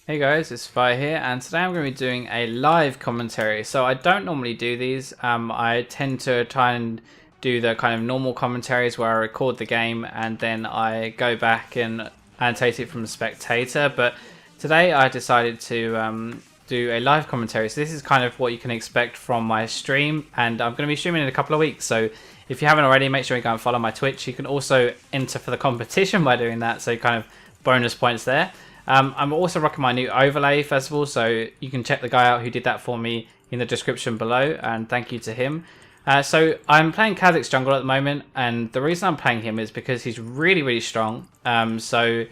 Hey guys, it's Fi here, and today I'm going to be doing a live commentary. So I don't normally do these. I tend to try and do the kind of normal commentaries where I record the game and then I go back and annotate it from the spectator. But today I decided to do a live commentary. So this is kind of what you can expect from my stream, and I'm going to be streaming in a couple of weeks. So if you haven't already, make sure you go and follow my Twitch. You can also enter for the competition by doing that, so kind of bonus points there. I'm also rocking my new overlay festival, so you can check the guy out who did that for me in the description below, and thank you to him. So I'm playing Kha Zix jungle at the moment, and the reason I'm playing him is because he's really strong. So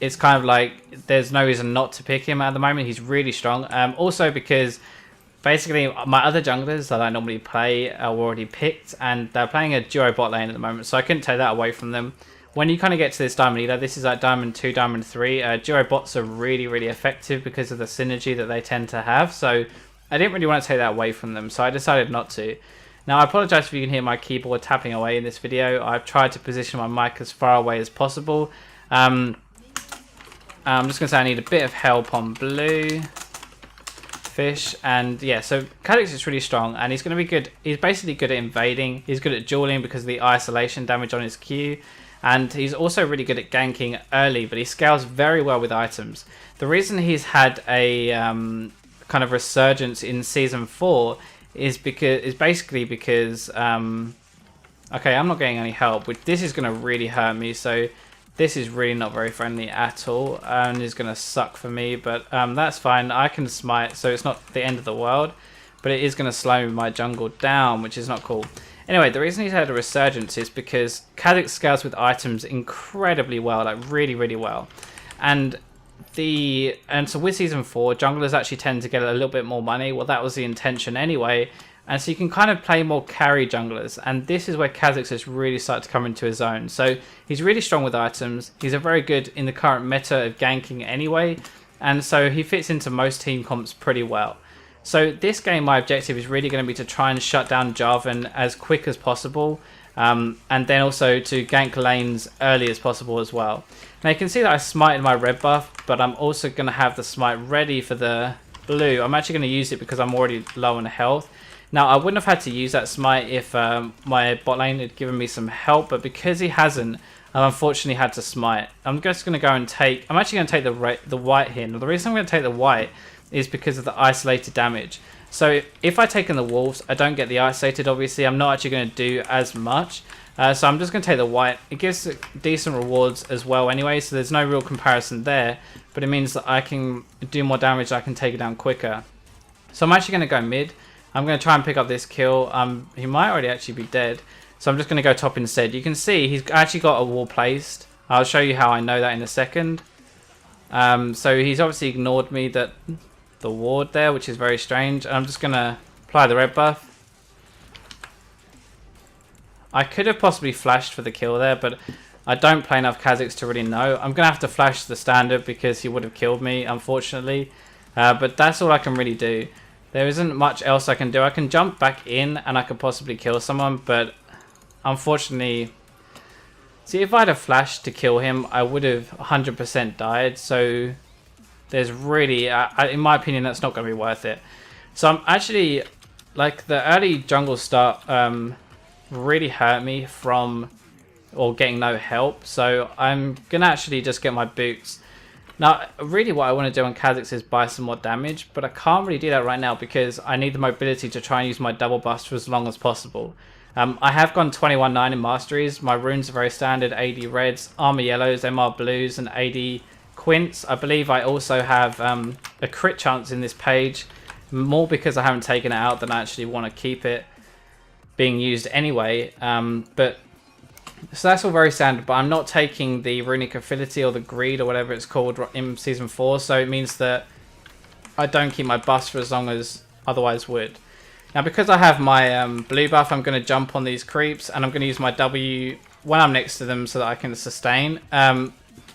it's kind of like there's no reason not to pick him at the moment. He's really strong. Also because basically my other junglers that I normally play are already picked, and they're playing a duo bot lane at the moment, so I couldn't take that away from them. When you kind of get to this diamond leader, this is like diamond 2, diamond 3, duo bots are really effective because of the synergy that they tend to have. So I didn't really want to take that away from them, so I decided not to. Now I apologize if you can hear my keyboard tapping away in this video. I've tried to position my mic as far away as possible. I'm just going to say I need a bit of help on blue fish, and yeah, so Kha Zix is really strong and he's going to be good. He's basically good at invading, he's good at dueling because of the isolation damage on his Q. And he's also really good at ganking early, but he scales very well with items. The reason he's had a kind of resurgence in Season 4 is basically because... okay, I'm not getting any help, which this is going to really hurt me. So this is really not very friendly at all, and is going to suck for me. But that's fine. I can smite, so it's not the end of the world. But it is going to slow my jungle down, which is not cool. Anyway, the reason he's had a resurgence is because Kha Zix scales with items incredibly well, like really well. And so with Season 4, junglers actually tend to get a little bit more money. Well, that was the intention anyway. And so you can kind of play more carry junglers. And this is where Kha Zix has really started to come into his own. So he's really strong with items. He's a very good in the current meta of ganking anyway. And so he fits into most team comps pretty well. So this game, my objective is really going to be to try and shut down Jarvan as quick as possible, and then also to gank lanes early as possible as well. Now you can see that I smited my red buff, but I'm also going to have the smite ready for the blue. I'm actually going to use it because I'm already low on health. Now I wouldn't have had to use that smite if my bot lane had given me some help, but because he hasn't, I've unfortunately had to smite. I'm just going to go and take... I'm actually going to take the white here. Now the reason I'm going to take the white is because of the isolated damage. So if I take in the wolves, I don't get the isolated, obviously. I'm not actually going to do as much. So I'm just going to take the white. It gives decent rewards as well anyway, so there's no real comparison there. But it means that I can do more damage, I can take it down quicker. So I'm actually going to go mid. I'm going to try and pick up this kill. He might already actually be dead. So I'm just going to go top instead. You can see he's actually got a wall placed. I'll show you how I know that in a second. So he's obviously ignored me the ward there, which is very strange. I'm just gonna apply the red buff. I could have possibly flashed for the kill there, but I don't play enough Kha Zix to really know. I'm gonna have to flash the standard because he would have killed me, unfortunately. But that's all I can really do. There isn't much else I can do. I can jump back in and I could possibly kill someone, but unfortunately... See, if I'd have flashed to kill him, I would have 100% died, so... There's really, in my opinion, that's not going to be worth it. So I'm actually, like, the early jungle start really hurt me from, or getting no help. So I'm going to actually just get my boots. Now, really what I want to do on Kha Zix is buy some more damage, but I can't really do that right now because I need the mobility to try and use my double bust for as long as possible. I have gone 21-9 in Masteries. My runes are very standard, AD reds, armor yellows, MR blues, and AD Quints. I believe I also have a crit chance in this page, more because I haven't taken it out than I actually want to keep it being used anyway. But so that's all very standard, but I'm not taking the runic affinity or the greed or whatever it's called in Season 4, so it means that I don't keep my buffs for as long as otherwise would. Now because I have my blue buff, I'm going to jump on these creeps and I'm going to use my W when I'm next to them so that I can sustain.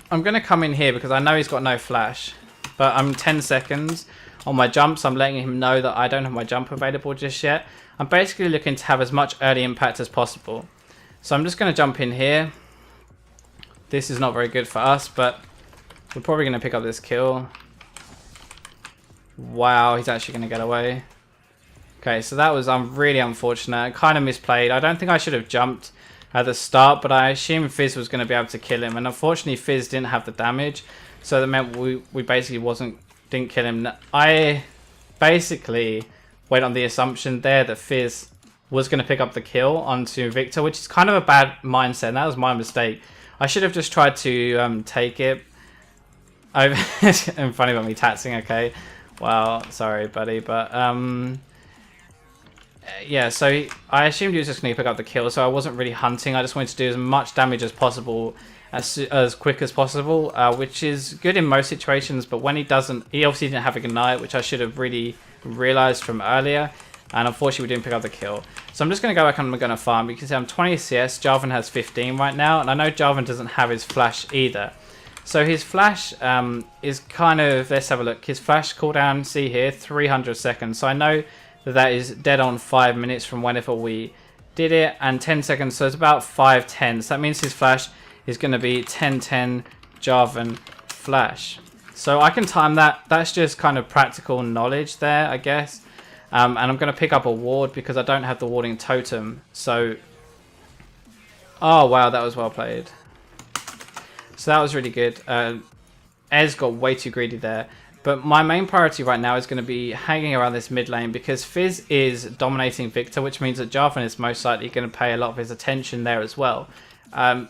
I'm going to come in here because I know he's got no flash, but I'm 10 seconds on my jumps. I'm letting him know that I don't have my jump available just yet. I'm basically looking to have as much early impact as possible. So I'm just going to jump in here. This is not very good for us, but we're probably going to pick up this kill. Wow, he's actually going to get away. Okay, so that was really unfortunate. Kind of misplayed. I don't think I should have jumped at the start, but I assumed Fizz was going to be able to kill him. And unfortunately, Fizz didn't have the damage. So that meant we basically didn't kill him. I basically went on the assumption there that Fizz was going to pick up the kill onto Victor, which is kind of a bad mindset. And that was my mistake. I should have just tried to take it. I'm funny about me taxing, okay. Well, sorry, buddy, but yeah, so I assumed he was just going to pick up the kill, so I wasn't really hunting. I just wanted to do as much damage as possible, as quick as possible, which is good in most situations, but when he doesn't, he obviously didn't have a Ignite, which I should have really realized from earlier, and unfortunately we didn't pick up the kill. So I'm just going to go back and I'm going to farm. You can see I'm 20 CS, Jarvan has 15 right now, and I know Jarvan doesn't have his flash either. So his flash is kind of, let's have a look, his flash cooldown, see here, 300 seconds. So I know that is dead on 5 minutes from whenever we did it, and 10 seconds, so it's about 5:10. So that means his flash is going to be 10:10 Jarvan flash. So I can time that. That's just kind of practical knowledge there, I guess. And I'm going to pick up a ward because I don't have the warding totem. So, oh wow, that was well played. So that was really good. Ez got way too greedy there. But my main priority right now is going to be hanging around this mid lane because Fizz is dominating Victor, which means that Jarvan is most likely going to pay a lot of his attention there as well.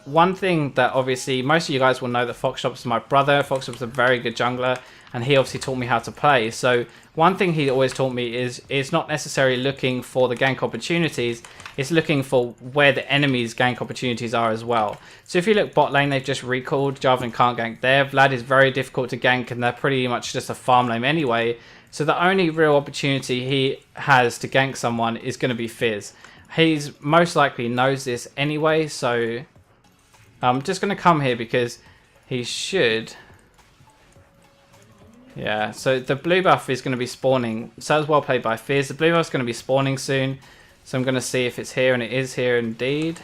One thing that obviously most of you guys will know that Foxshop's my brother. Foxshop's a very good jungler, and he obviously taught me how to play. So one thing he always taught me is not necessarily looking for the gank opportunities, it's looking for where the enemy's gank opportunities are as well. So if you look bot lane, they've just recalled, Jarvan can't gank there, Vlad is very difficult to gank and they're pretty much just a farm lane anyway. So the only real opportunity he has to gank someone is going to be Fizz. He's most likely knows this anyway, so I'm just going to come here because he should. Yeah, so the blue buff is going to be spawning. So that was well played by Fizz. The blue buff is going to be spawning soon. So I'm going to see if it's here, and it is here indeed.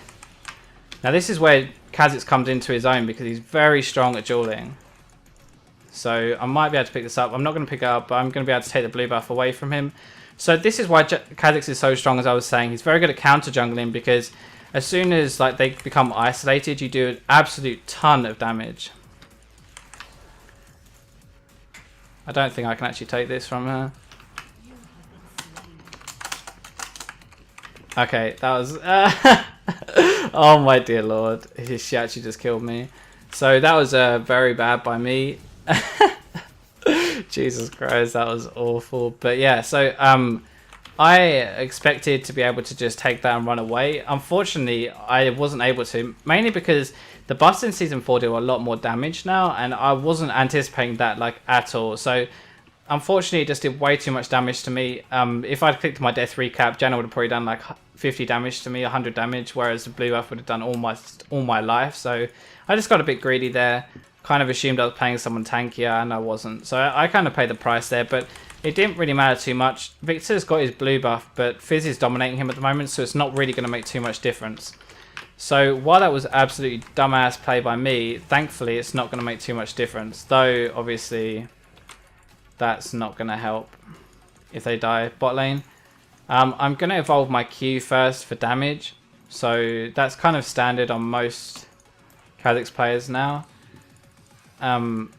Now this is where Kha Zix comes into his own because he's very strong at dueling. So I might be able to pick this up. I'm not going to pick it up, but I'm going to be able to take the blue buff away from him. So this is why Kha Zix is so strong, as I was saying. He's very good at counter jungling because as soon as like they become isolated, you do an absolute ton of damage. I don't think I can actually take this from her. Okay, that was... oh my dear lord. She actually just killed me. So that was very bad by me. Jesus Christ, that was awful. But yeah, so I expected to be able to just take that and run away. Unfortunately, I wasn't able to. Mainly because the buffs in Season 4 do a lot more damage now. And I wasn't anticipating that like at all. So... unfortunately, it just did way too much damage to me. If I'd clicked my death recap, Janna would have probably done like 50 damage to me, 100 damage, whereas the blue buff would have done all my life. So I just got a bit greedy there. Kind of assumed I was playing someone tankier, and I wasn't. So I kind of paid the price there, but it didn't really matter too much. Victor's got his blue buff, but Fizz is dominating him at the moment, so it's not really going to make too much difference. So while that was absolutely dumbass play by me, thankfully it's not going to make too much difference. Though, obviously... that's not going to help if they die bot lane. I'm going to evolve my Q first for damage. So that's kind of standard on most Kha Zix players now. I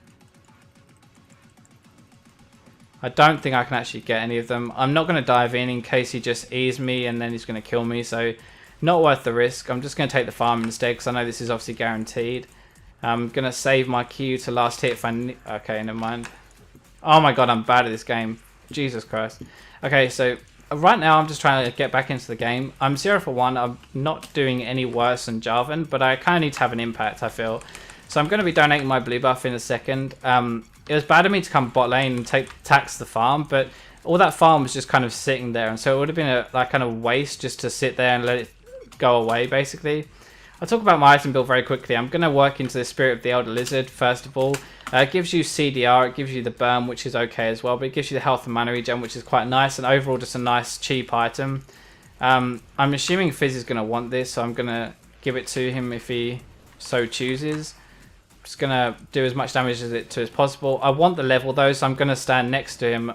don't think I can actually get any of them. I'm not going to dive in case he just E's me and then he's going to kill me. So not worth the risk. I'm just going to take the farm instead because I know this is obviously guaranteed. I'm going to save my Q to last hit if I need... okay, never mind. Oh my god, I'm bad at this game. Jesus Christ. Okay, so right now I'm just trying to get back into the game. I'm 0 for 1. I'm not doing any worse than Jarvan, but I kind of need to have an impact, I feel. So I'm going to be donating my blue buff in a second. It was bad of me to come bot lane and tax the farm, but all that farm was just kind of sitting there, and so it would have been a like kind of waste just to sit there and let it go away, basically. I'll talk about my item build very quickly. I'm going to work into the Spirit of the Elder Lizard, first of all. It gives you CDR, it gives you the burn, which is okay as well, but it gives you the health and mana regen, which is quite nice, and overall just a nice, cheap item. I'm assuming Fizz is going to want this, so I'm going to give it to him if he so chooses. Just going to do as much damage as possible. I want the level though, so I'm going to stand next to him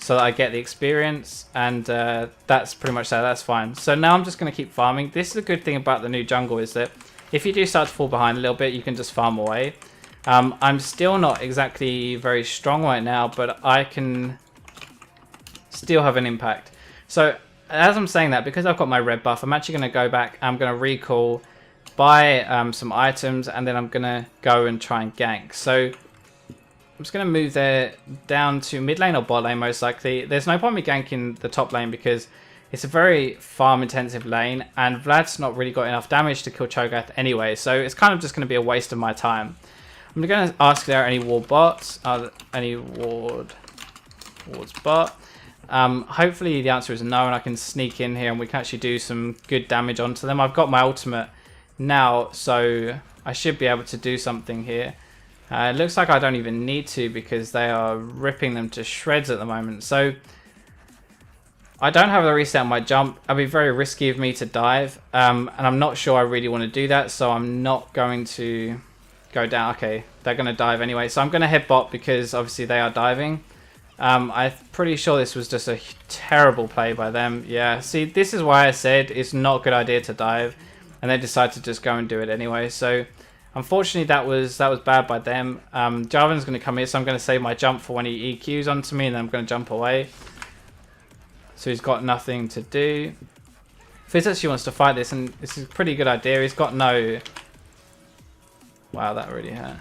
so that I get the experience, and that's pretty much that. That's fine. So now I'm just going to keep farming. This is a good thing about the new jungle, is that if you do start to fall behind a little bit, you can just farm away. I'm still not exactly very strong right now, but I can still have an impact. So as I'm saying that, because I've got my red buff, I'm actually going to go back. I'm going to recall, buy some items, and then I'm going to go and try and gank. So I'm just going to move there down to mid lane or bot lane most likely. There's no point me ganking the top lane because it's a very farm intensive lane, and Vlad's not really got enough damage to kill Cho'Gath anyway, so it's kind of just going to be a waste of my time. I'm going to ask if there are any ward bots, any wards bot. Hopefully the answer is no, and I can sneak in here and we can actually do some good damage onto them. I've got my ultimate now, so I should be able to do something here. It looks like I don't even need to because they are ripping them to shreds at the moment. So I don't have a reset on my jump. It'd be very risky of me to dive, and I'm not sure I really want to do that, so I'm not going to go down. Okay, they're going to dive anyway, so I'm going to head bot because obviously they are diving. I'm pretty sure this was just a terrible play by them. Yeah, see, this is why I said it's not a good idea to dive, and they decided to just go and do it anyway. So unfortunately that was bad by them. Jarvan's going to come here, so I'm going to save my jump for when he EQs onto me, and then I'm going to jump away. So he's got nothing to do. Fizz actually wants to fight this, and this is a pretty good idea. He's got no... Wow, that really hurt.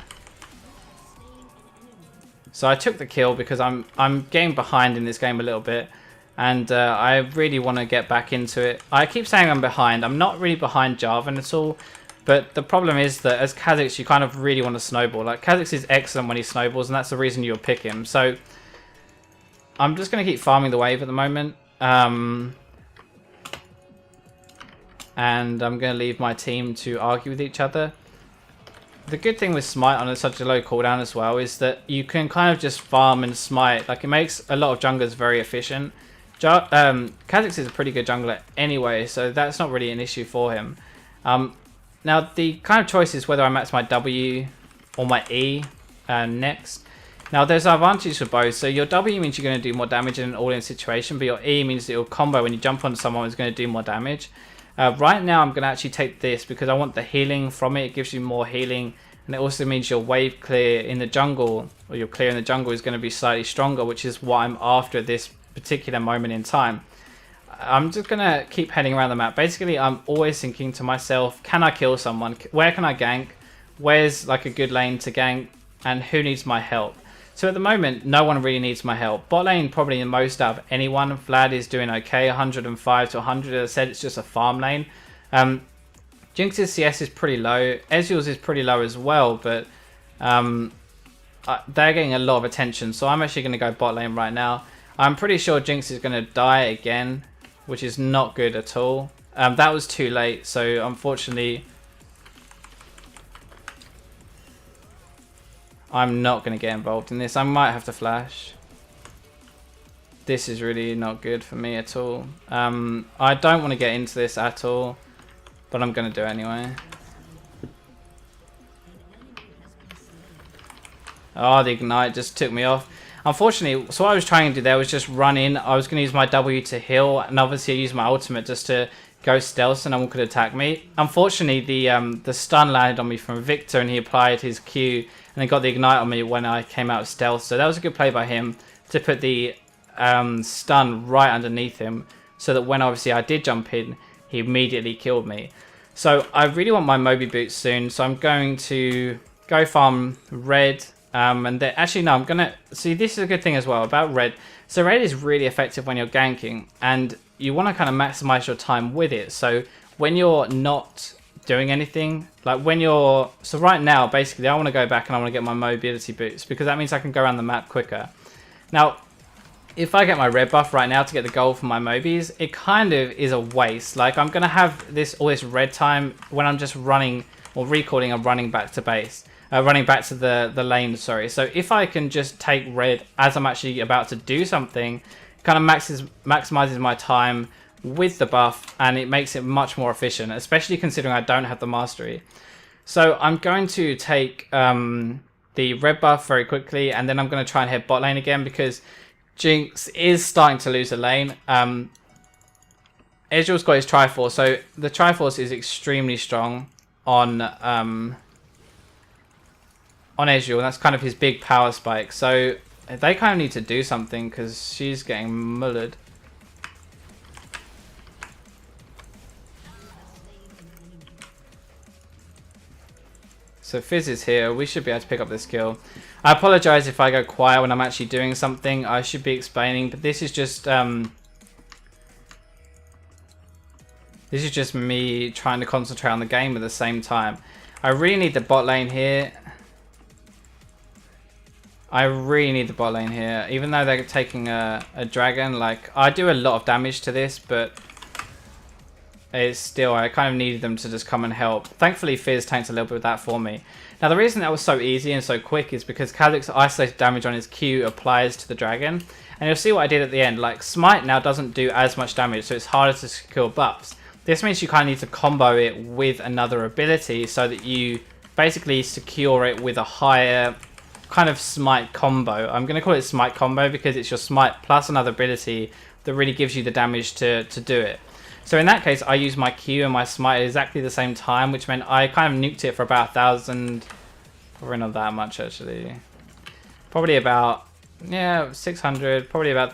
So I took the kill because I'm getting behind in this game a little bit, and I really want to get back into it. I keep saying I'm behind. I'm not really behind Jarvan at all, but the problem is that as Kha Zix, you kind of really want to snowball. Like, Kha Zix is excellent when he snowballs, and that's the reason you'll pick him. So I'm just going to keep farming the wave at the moment. And I'm going to leave my team to argue with each other. The good thing with Smite on such a low cooldown as well is that you can kind of just farm and Smite. Like, it makes a lot of junglers very efficient. Kha Zix is a pretty good jungler anyway, so that's not really an issue for him. Now, the kind of choice is whether I max my W or my E next. Now, there's advantages for both. So your W means you're going to do more damage in an all-in situation, but your E means that your combo when you jump onto someone is going to do more damage. Right now, I'm going to actually take this because I want the healing from it. It gives you more healing, and it also means your wave clear in the jungle, or your clear in the jungle is going to be slightly stronger, which is what I'm after at this particular moment in time. I'm just going to keep heading around the map. Basically, I'm always thinking to myself, can I kill someone? Where can I gank? Where's like a good lane to gank? And who needs my help? So at the moment, no one really needs my help. Bot lane probably the most out of anyone. Vlad is doing okay, 105 to 100. As I said, it's just a farm lane. Jinx's CS is pretty low. Ezreal's is pretty low as well, but they're getting a lot of attention. So I'm actually going to go bot lane right now. I'm pretty sure Jinx is going to die again, which is not good at all. That was too late, so unfortunately I'm not going to get involved in this. I might have to flash. This is really not good for me at all. I don't want to get into this at all, but I'm going to do it anyway. Oh, the ignite just took me off. Unfortunately, so what I was trying to do there was just run in. I was going to use my W to heal, and obviously I used my ultimate just to go stealth so no one could attack me. Unfortunately, the stun landed on me from Victor, and he applied his Q, and then got the ignite on me when I came out of stealth. So that was a good play by him to put the stun right underneath him, so that when obviously I did jump in, he immediately killed me. So I really want my Moby boots soon, so I'm going to go farm red. And then, actually, no, I'm going to... See, this is a good thing as well about red. So red is really effective when you're ganking, and you want to kind of maximize your time with it. So when you're not doing anything, like when you're... So right now, basically, I want to go back and I want to get my mobility boots, because that means I can go around the map quicker. Now, if I get my red buff right now to get the gold for my Mobies, it kind of is a waste. Like, I'm going to have all this red time when I'm just running or recalling and running back to base. Running back to the lane, sorry. So if I can just take red as I'm actually about to do something, it kind of maximizes my time with the buff, and it makes it much more efficient, especially considering I don't have the mastery. So I'm going to take the red buff very quickly, and then I'm going to try and head bot lane again, because Jinx is starting to lose a lane. Ezreal's got his Triforce, so the Triforce is extremely strong on Ezreal. That's kind of his big power spike. So they kind of need to do something because she's getting mullered. So Fizz is here. We should be able to pick up this kill. I apologize if I go quiet when I'm actually doing something. I should be explaining, but this is just me trying to concentrate on the game at the same time. I really need the bot lane here. Even though they're taking a dragon, like, I do a lot of damage to this, but it's still, I kind of needed them to just come and help. Thankfully, Fizz tanked a little bit of that for me. Now, the reason that was so easy and so quick is because Kha Zix's isolated damage on his Q applies to the dragon. And you'll see what I did at the end. Like, Smite now doesn't do as much damage, so it's harder to secure buffs. This means you kind of need to combo it with another ability so that you basically secure it with a higher kind of Smite combo. I'm going to call it Smite combo because it's your Smite plus another ability that really gives you the damage to do it. So in that case, I used my Q and my Smite at exactly the same time, which meant I kind of nuked it for about 1,000. Probably not that much, actually. Probably about, yeah, 600. Probably about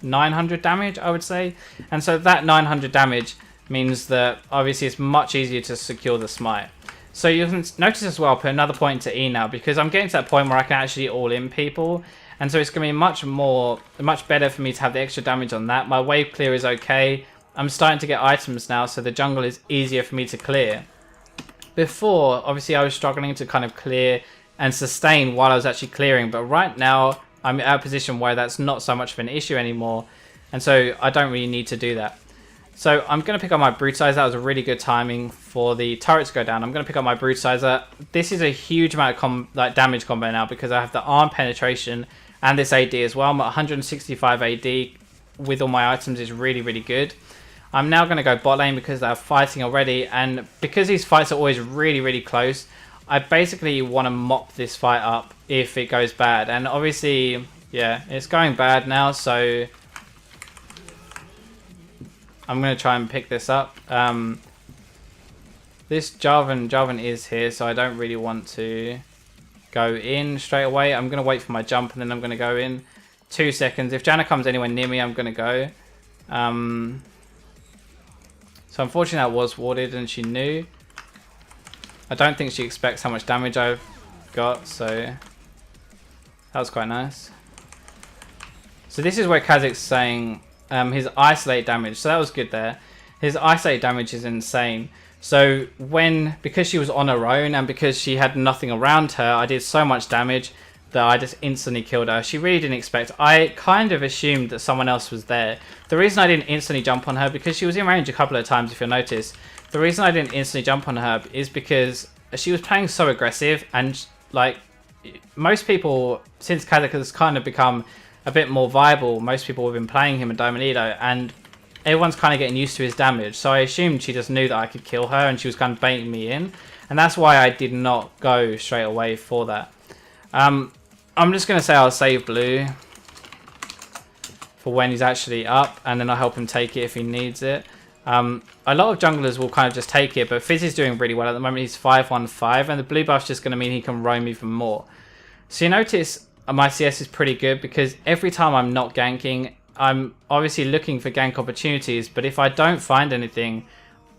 900 damage, I would say. And so that 900 damage means that obviously it's much easier to secure the Smite. So you can notice as well, I'll put another point into E now, because I'm getting to that point where I can actually all-in people. And so it's going to be much better for me to have the extra damage on that. My wave clear is okay. I'm starting to get items now, so the jungle is easier for me to clear. Before, obviously, I was struggling to kind of clear and sustain while I was actually clearing. But right now, I'm at a position where that's not so much of an issue anymore. And so I don't really need to do that. So I'm going to pick up my Brutalizer. That was a really good timing for the turret to go down. I'm going to pick up my Brutalizer. This is a huge amount of damage combo now because I have the arm penetration and this AD as well. I'm at 165 AD with all my items is really, really good. I'm now going to go bot lane because they're fighting already. And because these fights are always really, really close, I basically want to mop this fight up if it goes bad. And obviously, yeah, it's going bad now. So I'm going to try and pick this up. This Jarvan is here, so I don't really want to go in straight away. I'm going to wait for my jump and then I'm going to go in. 2 seconds. If Janna comes anywhere near me, I'm going to go. So unfortunately that was warded and she knew. I don't think she expects how much damage I've got, so that was quite nice. So this is where Kha Zix is saying his isolate damage. So that was good there. His isolate damage is insane. So because she was on her own and because she had nothing around her, I did so much damage that I just instantly killed her. She really didn't expect. I kind of assumed that someone else was there. The reason I didn't instantly jump on her, because she was in range a couple of times if you'll notice. The reason I didn't instantly jump on her is because she was playing so aggressive, and like most people, since Kha Zix has kind of become a bit more viable, most people have been playing him in Diamonido, and everyone's kind of getting used to his damage. So I assumed she just knew that I could kill her and she was kind of baiting me in. And that's why I did not go straight away for that. I'm just going to say I'll save blue for when he's actually up, and then I'll help him take it if he needs it. A lot of junglers will kind of just take it, but Fizz is doing really well at the moment. He's 5-1-5, and the blue buff's just going to mean he can roam even more. So you notice my CS is pretty good because every time I'm not ganking, I'm obviously looking for gank opportunities, but if I don't find anything,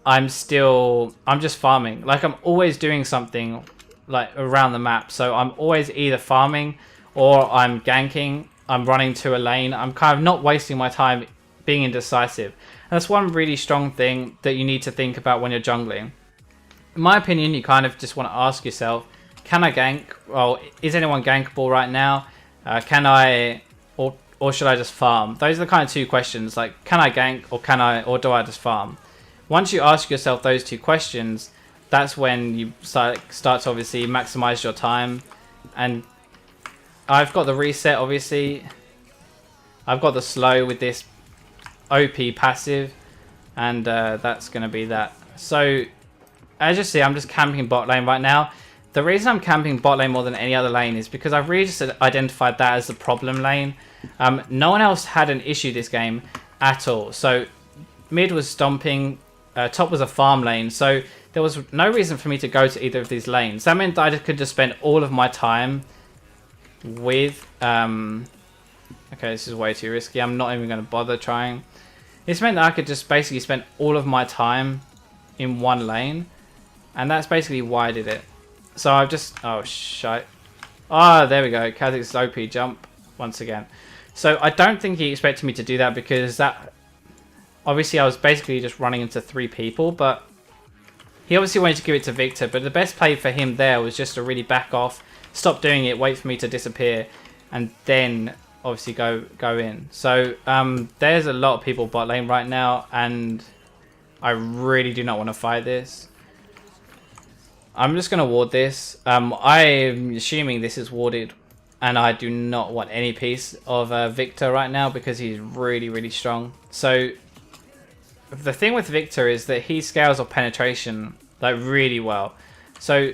I'm just farming. Like, I'm always doing something like around the map, so I'm always either farming or I'm ganking, I'm running to a lane. I'm kind of not wasting my time being indecisive, and that's one really strong thing that you need to think about when you're jungling. In my opinion, you kind of just want to ask yourself, can I gank? Well, is anyone gankable right now? Can I, or should I just farm? Those are the kind of two questions, like, can I gank or do I just farm? Once you ask yourself those two questions, that's when you start to obviously maximize your time. And I've got the reset, obviously. I've got the slow with this OP passive, and that's going to be that. So as you see, I'm just camping bot lane right now. the reason I'm camping bot lane more than any other lane is because I've really just identified that as the problem lane. No one else had an issue this game at all. So mid was stomping, top was a farm lane. So there was no reason for me to go to either of these lanes. That meant that I could just spend all of my time with... okay, this is way too risky. I'm not even going to bother trying. This meant that I could just basically spend all of my time in one lane. And that's basically why I did it. So I've just... Oh, shite. Ah, there we go. Kha Zix's OP jump once again. So I don't think he expected me to do that because that... Obviously, I was basically just running into 3 people, but... He obviously wanted to give it to Victor, but the best play for him there was just to really back off, stop doing it, wait for me to disappear, and then obviously go in. So there's a lot of people bot lane right now, and I really do not want to fight this. I'm just going to ward this. I'm assuming this is warded, and I do not want any piece of Victor right now because he's really, really strong. So the thing with Victor is that he scales off penetration like really well. So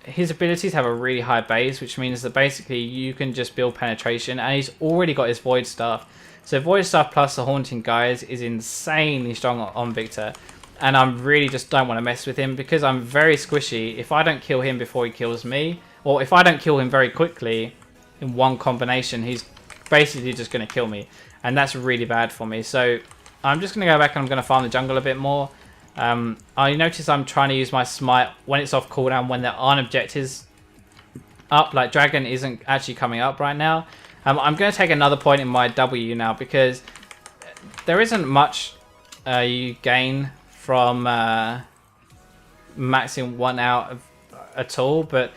his abilities have a really high base, which means that basically you can just build penetration, and he's already got his Void Staff. So Void Staff plus the Haunting Guys is insanely strong on Victor, and I really just don't want to mess with him because I'm very squishy. If I don't kill him before he kills me, or if I don't kill him very quickly in one combination, he's basically just going to kill me, and that's really bad for me. So I'm just going to go back and I'm going to farm the jungle a bit more. I notice I'm trying to use my smite when it's off cooldown, when there aren't objectives up, like Dragon isn't actually coming up right now. I'm going to take another point in my W now because there isn't much you gain from maxing one out at all, but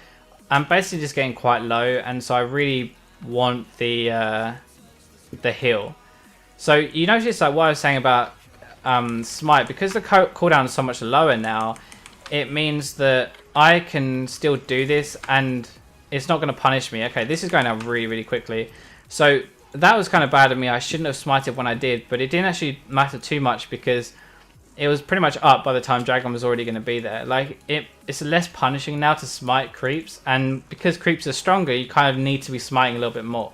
I'm basically just getting quite low, and so I really want the heal. So you notice like what I was saying about smite, because the cooldown is so much lower now, it means that I can still do this and it's not going to punish me. Okay, this is going out really, really quickly. So that was kind of bad of me. I shouldn't have smited when I did, but it didn't actually matter too much because it was pretty much up by the time Dragon was already going to be there. Like it's less punishing now to smite creeps, and because creeps are stronger, you kind of need to be smiting a little bit more.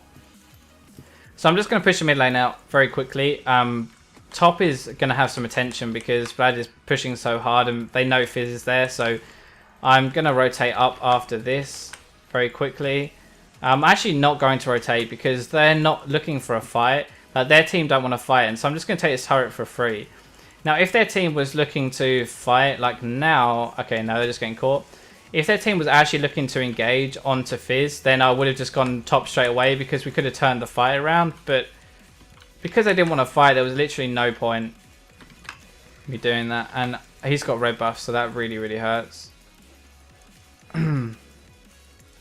So I'm just going to push the mid lane out very quickly. Top is going to have some attention because Vlad is pushing so hard and they know Fizz is there. So I'm going to rotate up after this very quickly. I'm actually not going to rotate because they're not looking for a fight. Their team don't want to fight, and so I'm just going to take this turret for free. Now, if their team was looking to fight, like now... Okay, no, they're just getting caught. If their team was actually looking to engage onto Fizz, then I would have just gone top straight away because we could have turned the fight around. But because they didn't want to fight, there was literally no point me doing that. And he's got red buff, so that really, really hurts.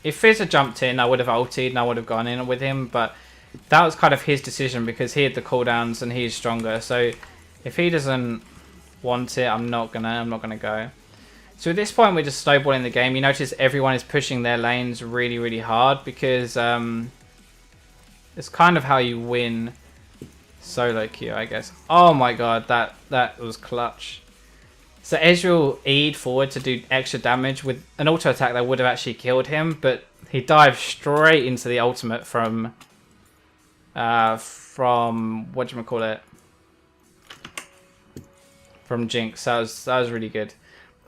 If Fizz had jumped in, I would have ultied and I would have gone in with him. But that was kind of his decision because he had the cooldowns and he's stronger. So if he doesn't want it, I'm not gonna go. So at this point, we're just snowballing the game. You notice everyone is pushing their lanes really, really hard because it's kind of how you win solo queue, I guess. Oh my god, that was clutch. So Ezreal E'd forward to do extra damage with an auto attack that would have actually killed him, but he dived straight into the ultimate from whatchamacallit? From Jinx. That was really good.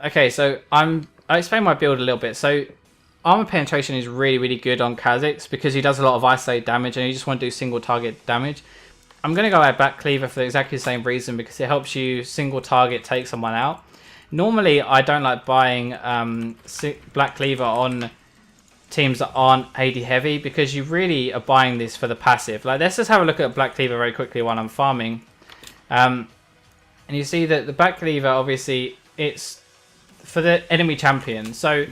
Okay, so I'll explain my build a little bit. So armor penetration is really, really good on Kha Zix because he does a lot of isolate damage and you just want to do single target damage. I'm going to go add Black Cleaver for exactly the same reason because it helps you single target take someone out. Normally, I don't like buying Black Cleaver on teams that aren't AD heavy because you really are buying this for the passive. Like, let's just have a look at Black Cleaver very quickly while I'm farming. And you see that the Black Cleaver, obviously, it's for the enemy champion. So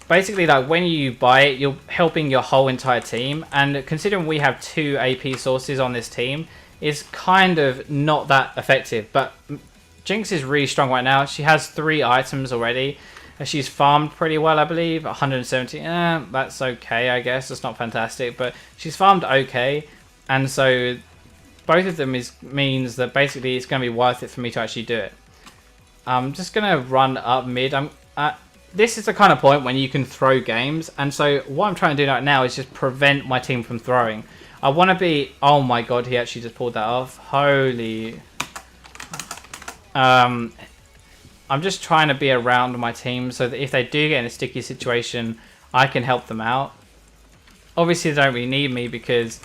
basically, like when you buy it, you're helping your whole entire team. And considering we have 2 AP sources on this team, it's kind of not that effective. But Jinx is really strong right now. She has 3 items already. She's farmed pretty well, I believe. 170. That's okay, I guess. It's not fantastic, but she's farmed okay. And so both of them means that basically it's going to be worth it for me to actually do it. I'm just going to run up mid. this is the kind of point when you can throw games, and so what I'm trying to do right now is just prevent my team from throwing. I want to be... Oh my god, he actually just pulled that off. Holy... I'm just trying to be around my team so that if they do get in a sticky situation, I can help them out. Obviously, they don't really need me because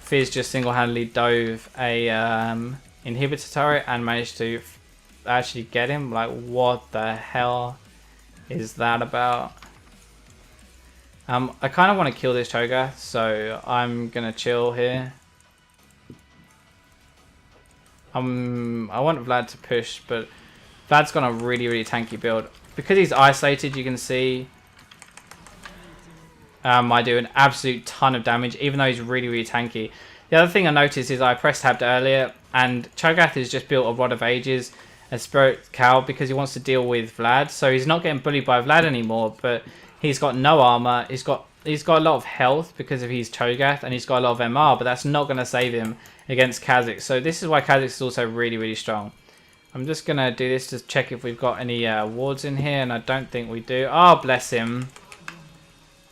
Fizz just single-handedly dove a inhibitor turret and managed to actually get him. Like, what the hell is that about? I kind of want to kill this Cho'Gath, so I'm gonna chill here. I want Vlad to push, but Vlad's got a really tanky build. Because he's isolated, you can see I do an absolute ton of damage, even though he's really tanky. The other thing I noticed is I press tabbed earlier, and Cho'Gath has just built a Rod of Ages, a Spirit Cow, because he wants to deal with Vlad. So he's not getting bullied by Vlad anymore, but he's got no armor. He's got a lot of health because of his Cho'Gath, and he's got a lot of MR, but that's not going to save him against Kha Zix. So this is why Kha Zix is also really strong. I'm just going to do this to check if we've got any wards in here, and I don't think we do. Oh, bless him.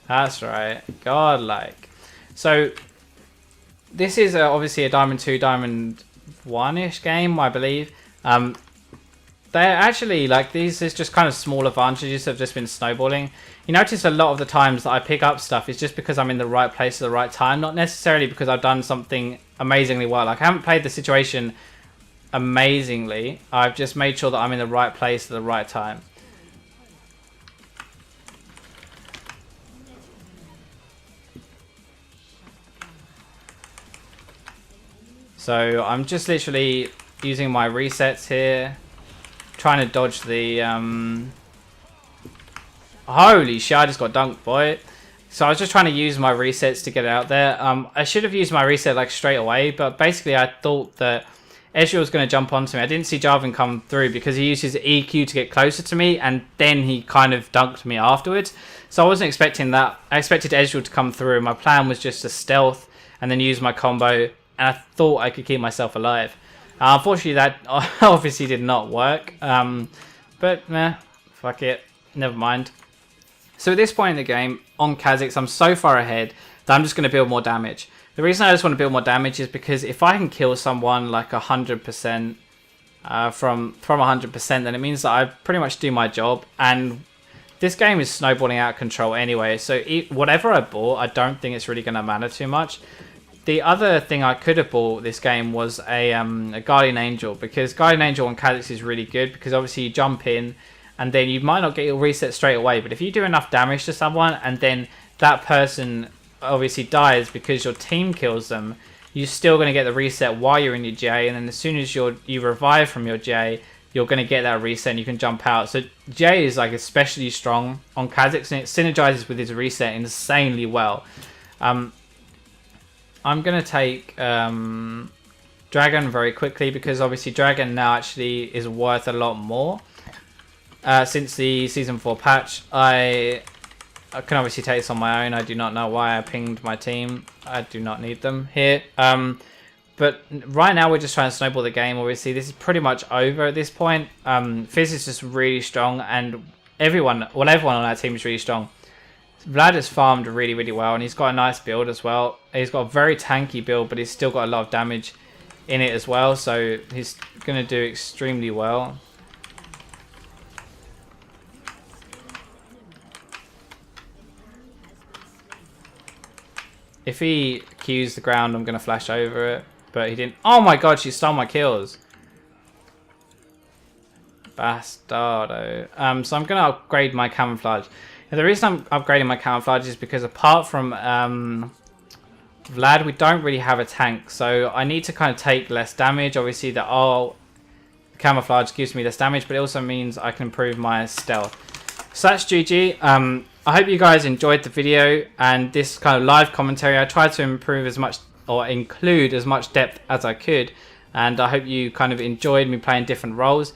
That's right. Godlike. So this is obviously a Diamond 2, Diamond 1-ish game, I believe. They're actually, like, these is just kind of small advantages that have just been snowballing. You notice a lot of the times that I pick up stuff is just because I'm in the right place at the right time, not necessarily because I've done something amazingly well. Like, I haven't played the situation amazingly. I've just made sure that I'm in the right place at the right time. So I'm just literally using my resets here, trying to dodge the holy shit, I just got dunked, boy. So I was just trying to use my resets to get it out there. I should have used my reset like straight away, but basically I thought that Ezreal was going to jump onto me. I didn't see Jarvan come through because he used his EQ to get closer to me, and then he kind of dunked me afterwards. So I wasn't expecting that. I expected Ezreal to come through. My plan was just to stealth and then use my combo, and I thought I could keep myself alive. Unfortunately, that obviously did not work. But meh, fuck it, never mind. So at this point in the game, on Kha Zix, I'm so far ahead that I'm just going to build more damage. The reason I just want to build more damage is because if I can kill someone like 100% from 100%, then it means that I pretty much do my job. And this game is snowballing out of control anyway, so whatever I bought, I don't think it's really going to matter too much. The other thing I could have bought this game was a Guardian Angel, because Guardian Angel on Kha Zix is really good, because obviously you jump in and then you might not get your reset straight away, but if you do enough damage to someone and then that person obviously dies because your team kills them, you're still going to get the reset while you're in your J, and then as soon as you revive from your J, you're going to get that reset and you can jump out. So J is like especially strong on Kha Zix, and it synergizes with his reset insanely well. I'm going to take Dragon very quickly, because obviously Dragon now actually is worth a lot more. Since the Season 4 patch, I can obviously take this on my own. I do not know why I pinged my team. I do not need them here. But right now we're just trying to snowball the game. Obviously this is pretty much over at this point. Fizz is just really strong, and everyone on our team is really strong. Vlad has farmed really well, and he's got a nice build as well. He's got a very tanky build, but he's still got a lot of damage in it as well, so he's going to do extremely well. If he Qs the ground, I'm going to flash over it, but he didn't. Oh my god, she stole my kills. Bastardo. So I'm going to upgrade my camouflage. Now, the reason I'm upgrading my camouflage is because apart from Vlad, we don't really have a tank, so I need to kind of take less damage. Obviously the camouflage gives me less damage, but it also means I can improve my stealth. So that's GG. I hope you guys enjoyed the video and this kind of live commentary. I tried to improve as much, or include as much depth as I could, and I hope you kind of enjoyed me playing different roles.